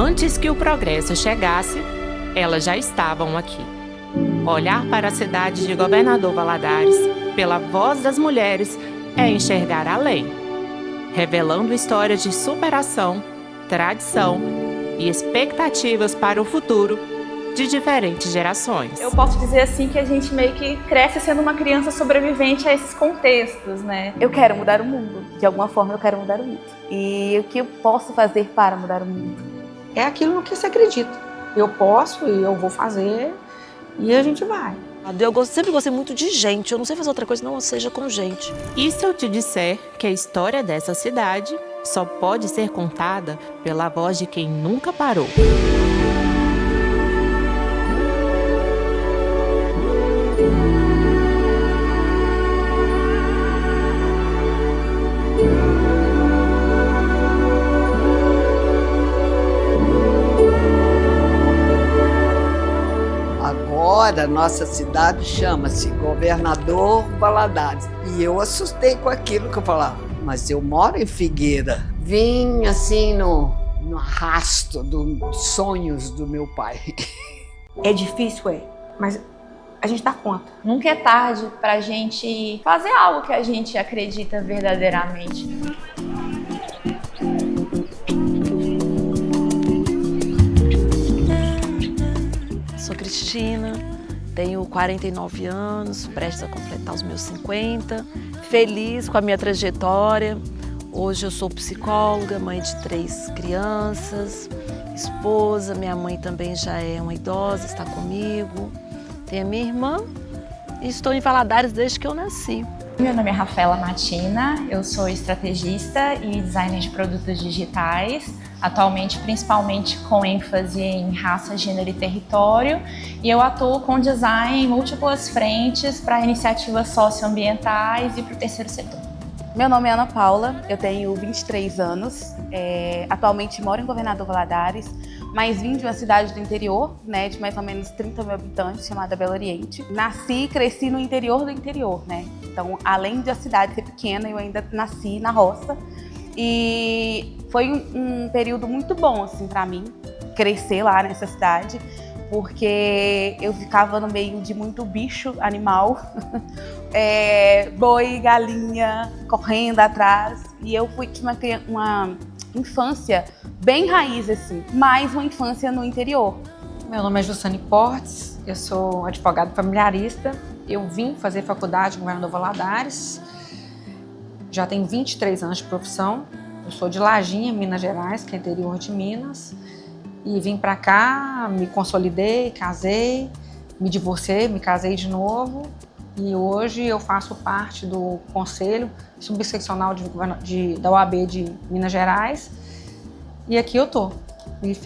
Antes que o progresso chegasse, elas já estavam aqui. Olhar para a cidade de Governador Valadares, pela voz das mulheres, é enxergar além, revelando histórias de superação, tradição e expectativas para o futuro de diferentes gerações. Eu posso dizer assim que a gente meio que cresce sendo uma criança sobrevivente a esses contextos, né? Eu quero mudar o mundo, de alguma forma eu quero mudar o mundo. E o que eu posso fazer para mudar o mundo? É aquilo no que você acredita. Eu posso e eu vou fazer e a gente vai. Eu sempre gostei muito de gente, eu não sei fazer outra coisa não seja com gente. E se eu te disser que a história dessa cidade só pode ser contada pela voz de quem nunca parou? Agora, nossa cidade chama-se Governador Valadares. E eu assustei com aquilo que eu falava, mas eu moro em Figueira. Vim assim no arrasto dos sonhos do meu pai. É difícil, mas a gente dá conta. Nunca é tarde pra gente fazer algo que a gente acredita verdadeiramente. Sou Cristina, tenho 49 anos, prestes a completar os meus 50, feliz com a minha trajetória. Hoje eu sou psicóloga, mãe de 3 crianças, esposa, minha mãe também já é uma idosa, está comigo. Tenho a minha irmã e estou em Valadares desde que eu nasci. Meu nome é Rafaela Matina, eu sou estrategista e designer de produtos digitais, atualmente principalmente com ênfase em raça, gênero e território, e eu atuo com design em múltiplas frentes para iniciativas socioambientais e para o terceiro setor. Meu nome é Ana Paula, eu tenho 23 anos, atualmente moro em Governador Valadares, mas vim de uma cidade do interior, né, de mais ou menos 30 mil habitantes, chamada Belo Oriente. Nasci e cresci no interior do interior, né? Então, além de a cidade ser pequena, eu ainda nasci na roça. E foi um período muito bom, assim, para mim, crescer lá nessa cidade, porque eu ficava no meio de muito bicho animal, boi, galinha, correndo atrás. E eu tive uma infância bem raiz, assim, mais uma infância no interior. Meu nome é Jussane Portes, eu sou advogada familiarista. Eu vim fazer faculdade em Governador Valadares, já tenho 23 anos de profissão. Eu sou de Laginha, Minas Gerais, que é interior de Minas. E vim para cá, me consolidei, casei, me divorciei, me casei de novo. E hoje eu faço parte do Conselho Subseccional da OAB de Minas Gerais. E aqui eu tô. E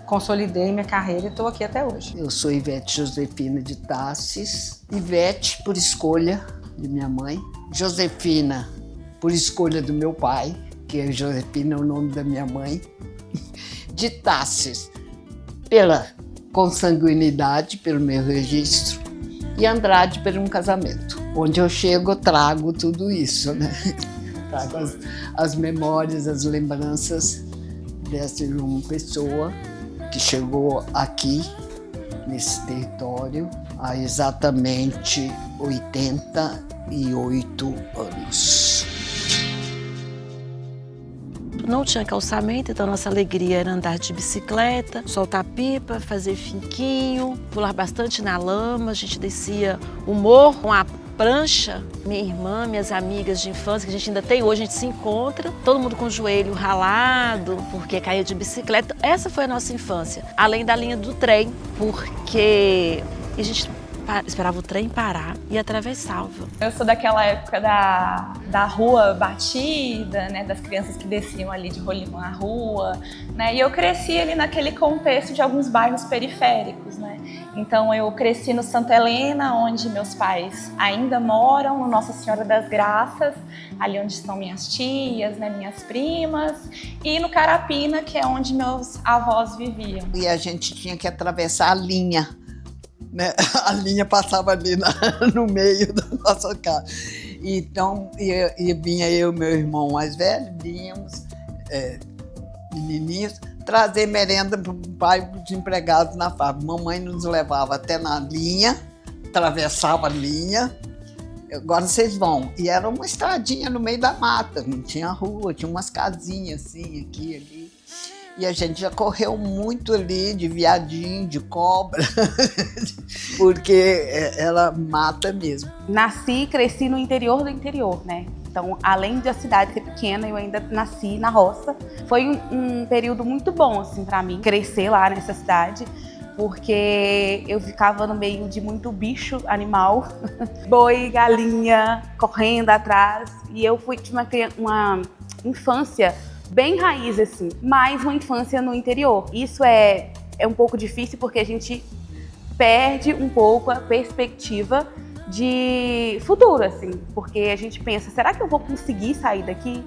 consolidei minha carreira e estou aqui até hoje. Eu sou Ivete Josefina de Tassis. Ivete por escolha de minha mãe. Josefina por escolha do meu pai, que Josefina é o nome da minha mãe. De Tassis pela consanguinidade, pelo meu registro. E Andrade por um casamento. Onde eu chego, eu trago tudo isso, né? Trago as memórias, as lembranças dessa uma pessoa que chegou aqui, nesse território, há exatamente 88 anos. Não tinha calçamento, então nossa alegria era andar de bicicleta, soltar pipa, fazer finquinho, pular bastante na lama. A gente descia o morro com a prancha. Minha irmã, minhas amigas de infância, que a gente ainda tem hoje, a gente se encontra, todo mundo com o joelho ralado, porque caía de bicicleta. Essa foi a nossa infância, além da linha do trem, porque a gente esperava o trem parar e atravessava. Eu sou daquela época da rua batida, né, das crianças que desciam ali de rolimã na rua, né, e eu cresci ali naquele contexto de alguns bairros periféricos, né. Então eu cresci no Santa Helena, onde meus pais ainda moram, no Nossa Senhora das Graças, ali onde estão minhas tias, né, minhas primas, e no Carapina, que é onde meus avós viviam. E a gente tinha que atravessar a linha, né? A linha passava ali no meio da nossa casa. Então, vinha eu e meu irmão mais velho, vínhamos menininhos, trazer merenda para o pai dos empregados na fábrica. Mamãe nos levava até na linha, atravessava a linha. Agora vocês vão. E era uma estradinha no meio da mata, não tinha rua, tinha umas casinhas assim, aqui, ali. E a gente já correu muito ali de viadinho, de cobra, porque ela mata mesmo. Nasci e cresci no interior do interior, né? Então, além da cidade ser pequena, eu ainda nasci na roça. Foi um período muito bom, assim, para mim, crescer lá nessa cidade, porque eu ficava no meio de muito bicho animal, boi, galinha, correndo atrás. E eu tive uma infância bem raiz, assim, mas uma infância no interior. Isso é um pouco difícil porque a gente perde um pouco a perspectiva de futuro, assim, porque a gente pensa, será que eu vou conseguir sair daqui?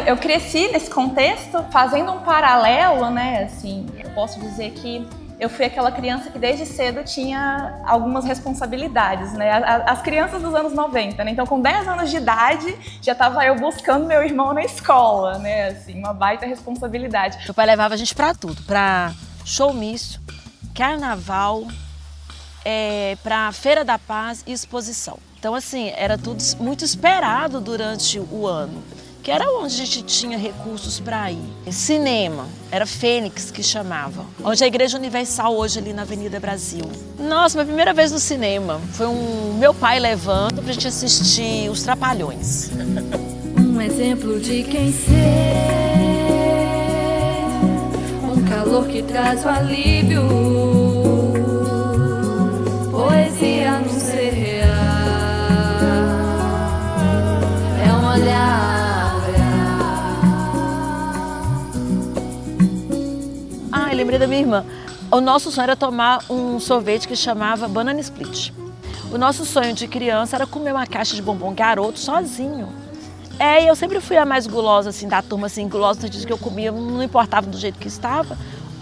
Eu cresci nesse contexto, fazendo um paralelo, né, assim, eu posso dizer que eu fui aquela criança que desde cedo tinha algumas responsabilidades, né? As crianças dos anos 90, né? Então, com 10 anos de idade, já estava eu buscando meu irmão na escola, né? Assim, uma baita responsabilidade. Meu pai levava a gente pra tudo, pra showmício, carnaval, pra Feira da Paz e exposição. Então, assim, era tudo muito esperado durante o ano, que era onde a gente tinha recursos para ir. Cinema, era Fênix que chamava, onde a Igreja Universal hoje ali na Avenida Brasil. Nossa, minha primeira vez no cinema foi meu pai levando pra gente assistir Os Trapalhões. Um exemplo de quem ser, um calor que traz o alívio, poesia no ser real, é um olhar. Lembrei da minha irmã. O nosso sonho era tomar um sorvete que chamava Banana Split. O nosso sonho de criança era comer uma caixa de bombom Garoto sozinho. Eu sempre fui a mais gulosa, assim, da turma, assim, gulosa no sentido que eu comia, não importava do jeito que estava.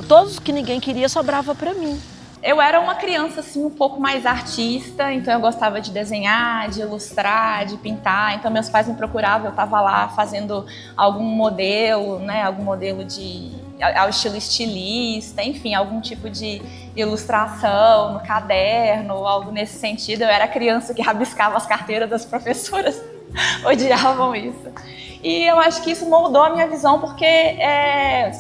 Todos que ninguém queria sobrava para mim. Eu era uma criança, assim, um pouco mais artista, então eu gostava de desenhar, de ilustrar, de pintar. Então meus pais me procuravam, eu estava lá fazendo algum modelo, né, algum modelo ao estilo estilista, enfim, algum tipo de ilustração no caderno, algo nesse sentido. Eu era a criança que rabiscava as carteiras das professoras, odiavam isso. E eu acho que isso moldou a minha visão, porque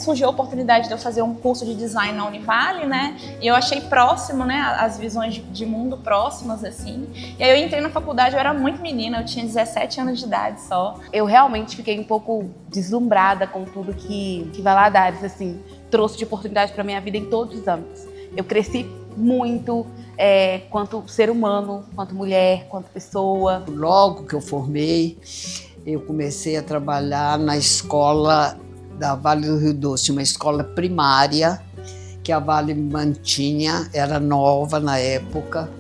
surgiu a oportunidade de eu fazer um curso de design na Univale, né? E eu achei próximo, né, as visões de mundo próximas, assim. E aí eu entrei na faculdade, eu era muito menina, eu tinha 17 anos de idade só. Eu realmente fiquei um pouco deslumbrada com tudo que Valadares, assim, trouxe de oportunidade para minha vida em todos os âmbitos. Eu cresci muito quanto ser humano, quanto mulher, quanto pessoa. Logo que eu formei, eu comecei a trabalhar na escola da Vale do Rio Doce, uma escola primária que a Vale mantinha, era nova na época,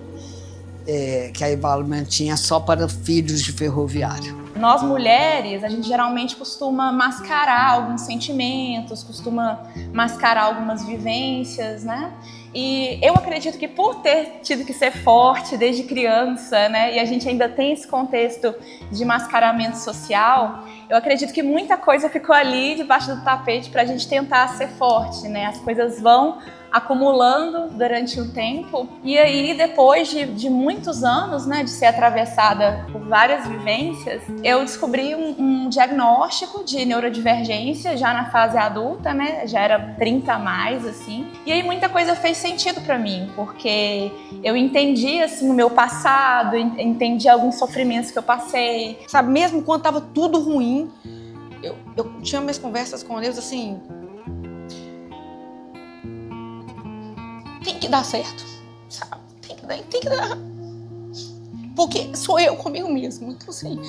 que a Vale mantinha só para filhos de ferroviário. Nós mulheres, a gente geralmente costuma mascarar alguns sentimentos, costuma mascarar algumas vivências, né? E eu acredito que por ter tido que ser forte desde criança, né, e a gente ainda tem esse contexto de mascaramento social, eu acredito que muita coisa ficou ali debaixo do tapete para a gente tentar ser forte, né? As coisas vão acumulando durante um tempo e aí depois de muitos anos, né, de ser atravessada por várias vivências, eu descobri um diagnóstico de neurodivergência já na fase adulta, né? Já era 30 a mais, assim. E aí muita coisa fez sentido para mim, porque eu entendi, assim, o meu passado, entendi alguns sofrimentos que eu passei. Sabe, mesmo quando tava tudo ruim, eu tinha minhas conversas com Deus, assim, tem que dar certo, sabe? Tem que dar. Porque sou eu comigo mesmo. Então, assim,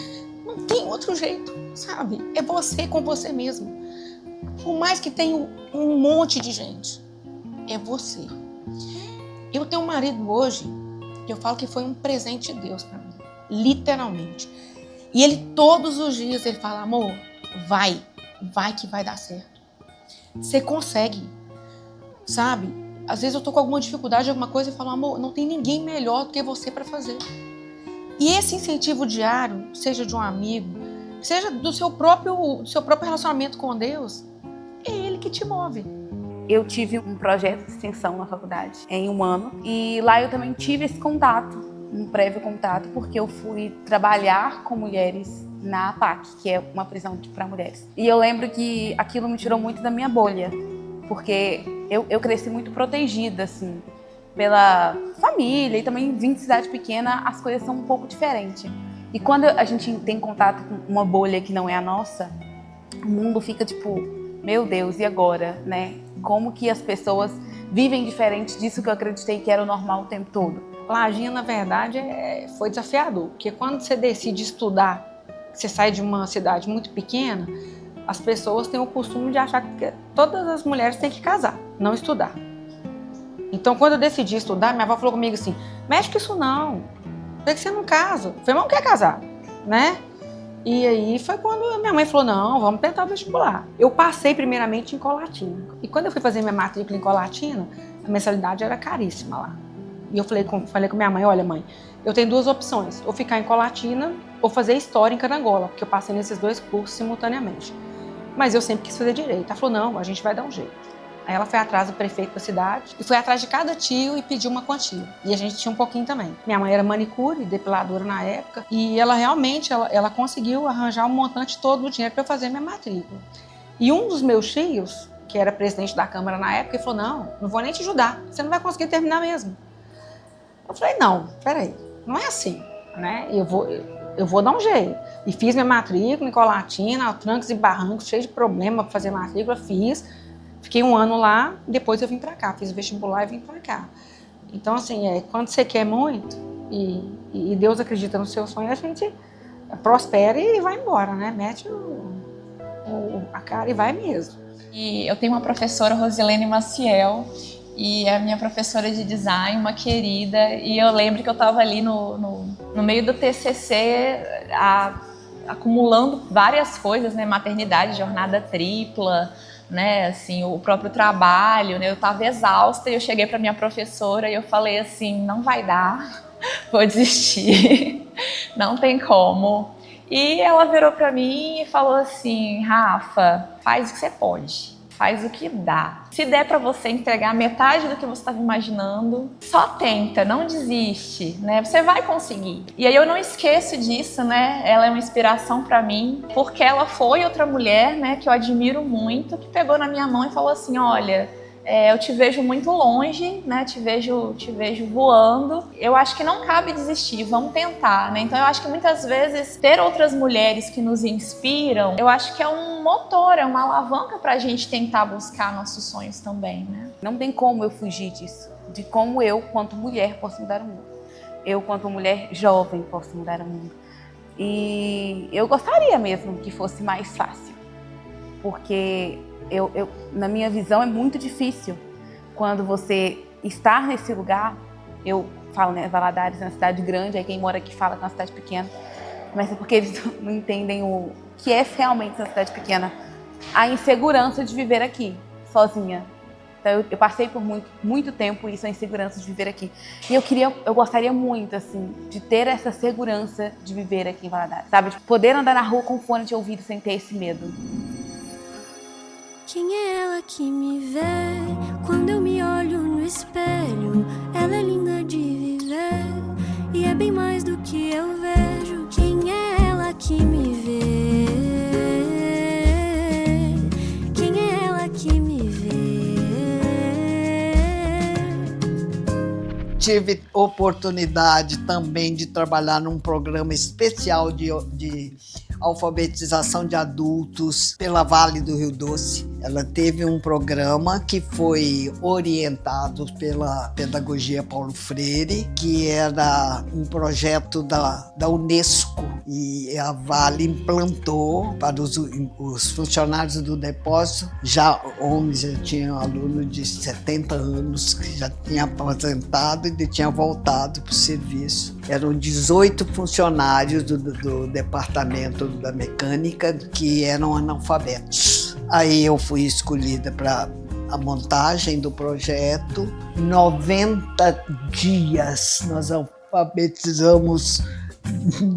não tem outro jeito, sabe? É você com você mesmo. Por mais que tenha um monte de gente, é você. Eu tenho um marido hoje, que eu falo que foi um presente de Deus pra mim. Literalmente. E ele, todos os dias, ele fala, amor, vai que vai dar certo. Você consegue, sabe? Às vezes eu tô com alguma dificuldade, alguma coisa, e falo, amor, não tem ninguém melhor do que você para fazer. E esse incentivo diário, seja de um amigo, seja do seu próprio relacionamento com Deus, é ele que te move. eu tive um projeto de extensão na faculdade em um ano e lá eu também tive esse contato, um prévio contato, porque eu fui trabalhar com mulheres na APAC, que é uma prisão para mulheres. E eu lembro que aquilo me tirou muito da minha bolha, porque eu cresci muito protegida, assim, pela família e também vim de cidade pequena, as coisas são um pouco diferentes. E quando a gente tem contato com uma bolha que não é a nossa, o mundo fica tipo, meu Deus, e agora, né? Como que as pessoas vivem diferente disso que eu acreditei que era o normal o tempo todo? Lajinha, na verdade, foi desafiador, porque quando você decide estudar, você sai de uma cidade muito pequena, as pessoas têm o costume de achar que todas as mulheres têm que casar, não estudar. Então, quando eu decidi estudar, minha avó falou comigo assim, mexe com isso não, por que você não casa? Eu falei, mas não quer casar, né? E aí foi quando minha mãe falou, não, vamos tentar o vestibular. Eu passei primeiramente em Colatina. E quando eu fui fazer minha matrícula em Colatina, a mensalidade era caríssima lá. E eu falei com minha mãe, olha mãe, eu tenho duas opções, ou ficar em Colatina ou fazer História em Carangola, porque eu passei nesses dois cursos simultaneamente. Mas eu sempre quis fazer Direito. Ela falou, não, a gente vai dar um jeito. Aí ela foi atrás do prefeito da cidade e foi atrás de cada tio e pediu uma quantia. E a gente tinha um pouquinho também. Minha mãe era manicure, depiladora na época, e ela realmente ela conseguiu arranjar um montante todo do dinheiro para eu fazer minha matrícula. E um dos meus tios, que era presidente da Câmara na época, ele falou, não vou nem te ajudar, você não vai conseguir terminar mesmo. Eu falei, não, peraí, não é assim, né? Eu vou dar um jeito. E fiz minha matrícula em Colatina, trancos e barrancos, cheio de problema para fazer matrícula, fiz. Fiquei um ano lá, depois eu vim pra cá, fiz o vestibular e vim pra cá. Então, assim, quando você quer muito e Deus acredita no seu sonho, a gente prospera e vai embora, né? Mete a cara e vai mesmo. E eu tenho uma professora, Rosilene Maciel, e é a minha professora de design, uma querida, e eu lembro que eu estava ali no meio do TCC, acumulando várias coisas, né? Maternidade, jornada tripla, né, assim, o próprio trabalho, né, eu estava exausta e eu cheguei para minha professora e eu falei assim, não vai dar, vou desistir, não tem como. E ela virou para mim e falou assim, Rafa, faz o que você pode, faz o que dá. Se der para você entregar metade do que você estava imaginando, só tenta, não desiste, né? Você vai conseguir. E aí eu não esqueço disso, né? Ela é uma inspiração para mim, porque ela foi outra mulher, né, que eu admiro muito, que pegou na minha mão e falou assim, olha, eu te vejo muito longe, né? Te vejo voando. Eu acho que não cabe desistir, vamos tentar, né? Então eu acho que muitas vezes ter outras mulheres que nos inspiram, eu acho que é um motor, é uma alavanca pra gente tentar buscar nossos sonhos também, né? Não tem como eu fugir disso, de como eu, quanto mulher, posso mudar o mundo. Eu, quanto mulher jovem, posso mudar o mundo. E eu gostaria mesmo que fosse mais fácil, porque na minha visão, é muito difícil quando você está nesse lugar. Eu falo, né, Valadares é uma cidade grande, aí quem mora aqui fala que é uma cidade pequena, mas é porque eles não entendem o que é realmente uma cidade pequena. A insegurança de viver aqui, sozinha. Então, eu passei por muito tempo isso, a insegurança de viver aqui. E eu gostaria muito, assim, de ter essa segurança de viver aqui em Valadares, sabe? De poder andar na rua com fone de ouvido sem ter esse medo. Quem é ela que me vê quando eu me olho no espelho? Ela é linda de viver e é bem mais do que eu vejo. Quem é ela que me vê? Quem é ela que me vê? Tive oportunidade também de trabalhar num programa especial de alfabetização de adultos pela Vale do Rio Doce. Ela teve um programa que foi orientado pela Pedagogia Paulo Freire, que era um projeto da Unesco, e a Vale implantou para os funcionários do depósito, já homens, já tinha um aluno de 70 anos que já tinha aposentado e tinha voltado para o serviço. Eram 18 funcionários do departamento da mecânica que eram analfabetos. Aí eu fui escolhida para a montagem do projeto. 90 dias nós alfabetizamos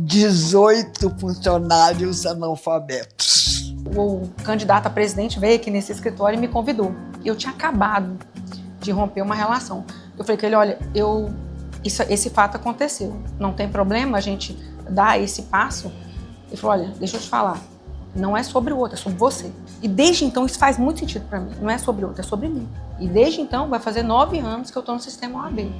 18 funcionários analfabetos. O candidato a presidente veio aqui nesse escritório e me convidou. Eu tinha acabado de romper uma relação. Eu falei com ele, olha, esse fato aconteceu, não tem problema a gente dar esse passo? Ele falou, olha, deixa eu te falar, não é sobre o outro, é sobre você. E desde então isso faz muito sentido para mim, não é sobre o outro, é sobre mim. E desde então vai fazer 9 anos que eu estou no sistema OAB.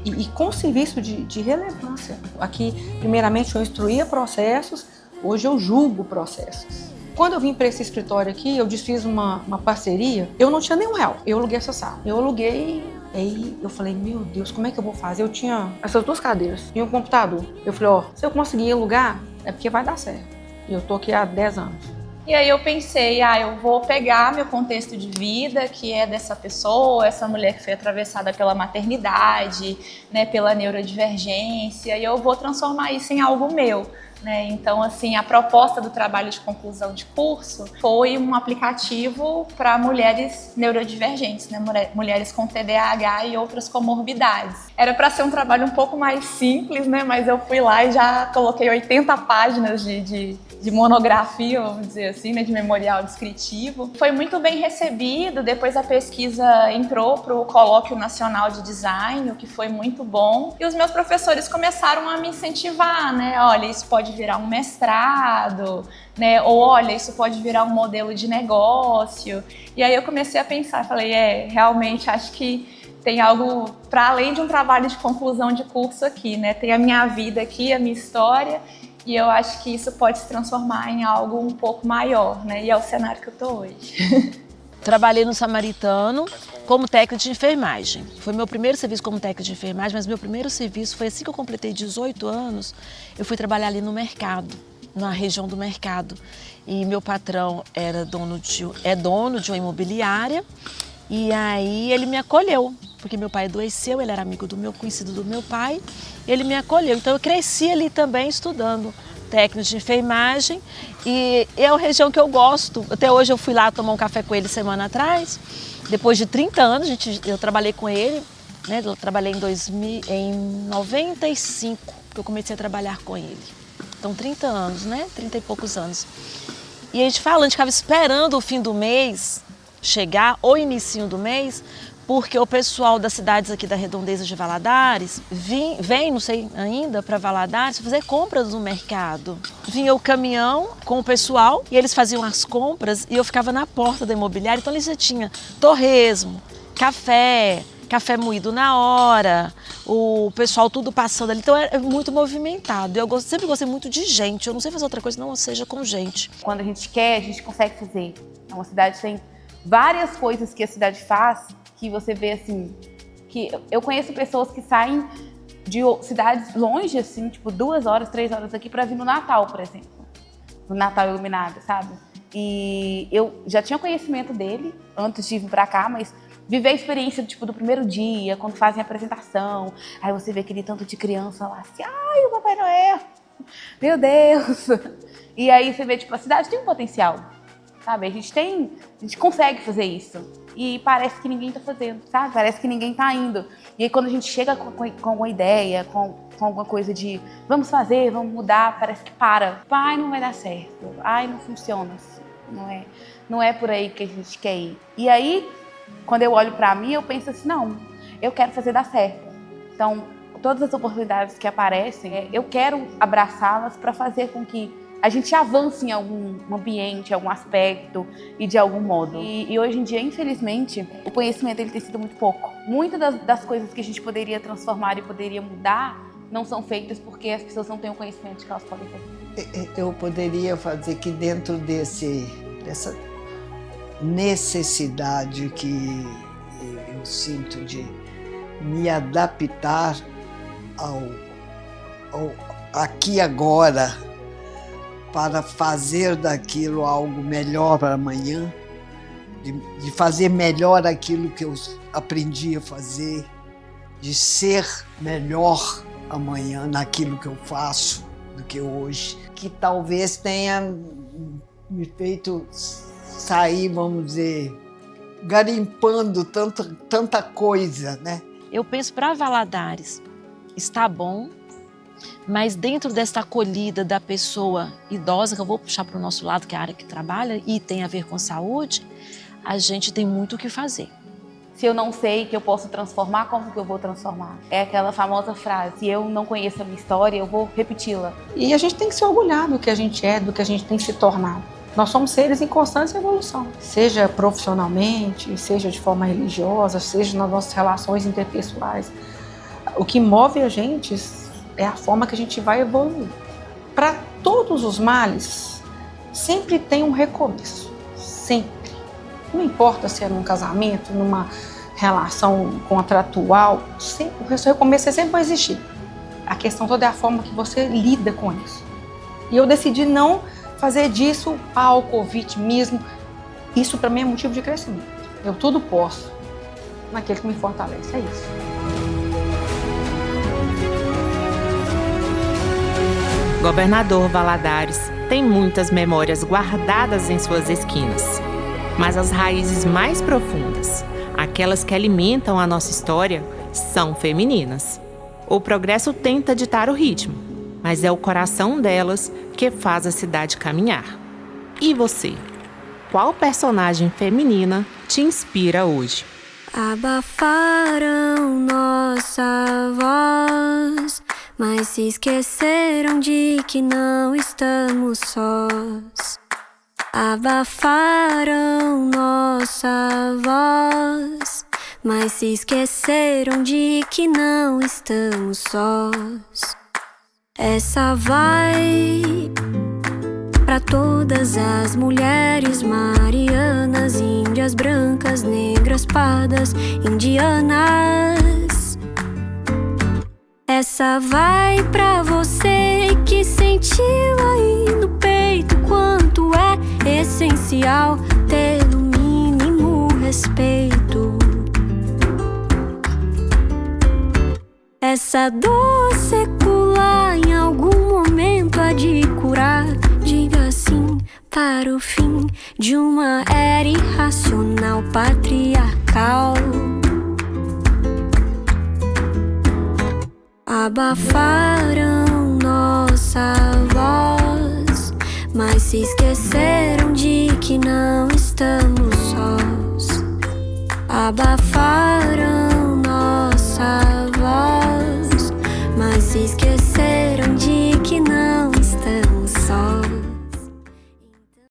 E com serviço de relevância. Aqui, primeiramente, eu instruía processos, hoje eu julgo processos. Quando eu vim para esse escritório aqui, eu desfiz uma parceria, eu não tinha nenhum real, eu aluguei essa sala. Eu aluguei, aí eu falei, meu Deus, como é que eu vou fazer? Eu tinha essas 2 cadeiras e um computador. Eu falei, ó, se eu conseguir alugar, é porque vai dar certo. E eu tô aqui há 10 anos. E aí eu pensei, eu vou pegar meu contexto de vida, que é dessa pessoa, essa mulher que foi atravessada pela maternidade, né, pela neurodivergência, e eu vou transformar isso em algo meu. Né? Então, assim, a proposta do trabalho de conclusão de curso foi um aplicativo para mulheres neurodivergentes, né? Mulheres com TDAH e outras comorbidades. Era para ser um trabalho um pouco mais simples, né? Mas eu fui lá e já coloquei 80 páginas de monografia, vamos dizer assim, né? De memorial descritivo. Foi muito bem recebido, depois a pesquisa entrou para o Colóquio Nacional de Design, o que foi muito bom. E os meus professores começaram a me incentivar, né? Olha, isso pode virar um mestrado, né? Ou olha, isso pode virar um modelo de negócio. E aí eu comecei a pensar, falei, realmente acho que tem algo para além de um trabalho de conclusão de curso aqui, né? Tem a minha vida aqui, a minha história, e eu acho que isso pode se transformar em algo um pouco maior, né? E é o cenário que eu tô hoje. Trabalhei no Samaritano como técnica de enfermagem. Foi meu primeiro serviço como técnica de enfermagem, mas meu primeiro serviço foi assim que eu completei 18 anos, eu fui trabalhar ali no mercado, na região do mercado. E meu patrão é dono de uma imobiliária, e aí ele me acolheu, porque meu pai adoeceu, ele era amigo do meu conhecido do meu pai, ele me acolheu. Então eu cresci ali também estudando técnico de enfermagem, e é uma região que eu gosto. Até hoje eu fui lá tomar um café com ele semana atrás. Depois de 30 anos eu trabalhei com ele, né? Eu trabalhei em 95 que eu comecei a trabalhar com ele. Então 30 anos, né? 30 e poucos anos. E a gente ficava esperando o fim do mês chegar, ou início do mês, porque o pessoal das cidades aqui da redondeza de Valadares vem, não sei ainda, para Valadares fazer compras no mercado. Vinha o caminhão com o pessoal e eles faziam as compras e eu ficava na porta da imobiliária. Então eles já tinham torresmo, café moído na hora, o pessoal tudo passando ali. Então é muito movimentado. Eu sempre gostei muito de gente. Eu não sei fazer outra coisa que não seja com gente. Quando a gente quer, a gente consegue fazer. É uma cidade que tem várias coisas que a cidade faz, que você vê assim, que eu conheço pessoas que saem de cidades longe, assim, tipo 2 horas, 3 horas daqui para vir no Natal, por exemplo. No Natal iluminado, sabe? E eu já tinha conhecimento dele antes de vir para cá, mas viver a experiência tipo, do primeiro dia, quando fazem a apresentação, aí você vê aquele tanto de criança lá assim, ai, o Papai Noel, meu Deus. E aí você vê, tipo, a cidade tem um potencial, sabe? A gente consegue fazer isso. E parece que ninguém tá fazendo, sabe? Parece que ninguém tá indo. E aí quando a gente chega com alguma ideia, com alguma coisa de vamos fazer, vamos mudar, parece que para. Ai, não vai dar certo. Ai, não funciona assim. Não é por aí que a gente quer ir. E aí, quando eu olho pra mim, eu penso assim, não, eu quero fazer dar certo. Então, todas as oportunidades que aparecem, eu quero abraçá-las para fazer com que a gente avance em algum ambiente, algum aspecto e de algum modo. E hoje em dia, infelizmente, o conhecimento ele tem sido muito pouco. Muitas das coisas que a gente poderia transformar e poderia mudar não são feitas porque as pessoas não têm o conhecimento de que elas podem fazer. Eu poderia fazer que dentro dessa necessidade que eu sinto de me adaptar ao aqui agora, para fazer daquilo algo melhor para amanhã, de fazer melhor aquilo que eu aprendi a fazer, de ser melhor amanhã naquilo que eu faço do que hoje, que talvez tenha me feito sair, vamos dizer, garimpando tanta coisa, né? Eu penso para Valadares, está bom, mas dentro dessa acolhida da pessoa idosa, que eu vou puxar para o nosso lado, que é a área que trabalha e tem a ver com saúde, a gente tem muito o que fazer. Se eu não sei que eu posso transformar, como que eu vou transformar? É aquela famosa frase, se eu não conheço a minha história, eu vou repeti-la. E a gente tem que se orgulhar do que a gente é, do que a gente tem se tornado. Nós somos seres em constante evolução, seja profissionalmente, seja de forma religiosa, seja nas nossas relações interpessoais. O que move a gente é a forma que a gente vai evoluir. Para todos os males, sempre tem um recomeço, sempre. Não importa se é num casamento, numa relação contratual, o recomeço sempre vai existir. A questão toda é a forma que você lida com isso. E eu decidi não fazer disso palco, vitimismo. Isso para mim é motivo de crescimento. Eu tudo posso naquele que me fortalece, é isso. Governador Valadares tem muitas memórias guardadas em suas esquinas. Mas as raízes mais profundas, aquelas que alimentam a nossa história, são femininas. O progresso tenta ditar o ritmo, mas é o coração delas que faz a cidade caminhar. E você? Qual personagem feminina te inspira hoje? Abafaram nossa voz, mas se esqueceram de que não estamos sós. Abafaram nossa voz, mas se esqueceram de que não estamos sós. Essa vai pra todas as mulheres marianas, índias, brancas, negras, pardas, indianas. Essa vai pra você que sentiu aí no peito quanto é essencial ter no mínimo respeito. Essa dor secular em algum momento há de curar. Diga sim para o fim de uma era irracional patriarcal. Abafaram nossa voz, mas se esqueceram de que não estamos sós. Abafaram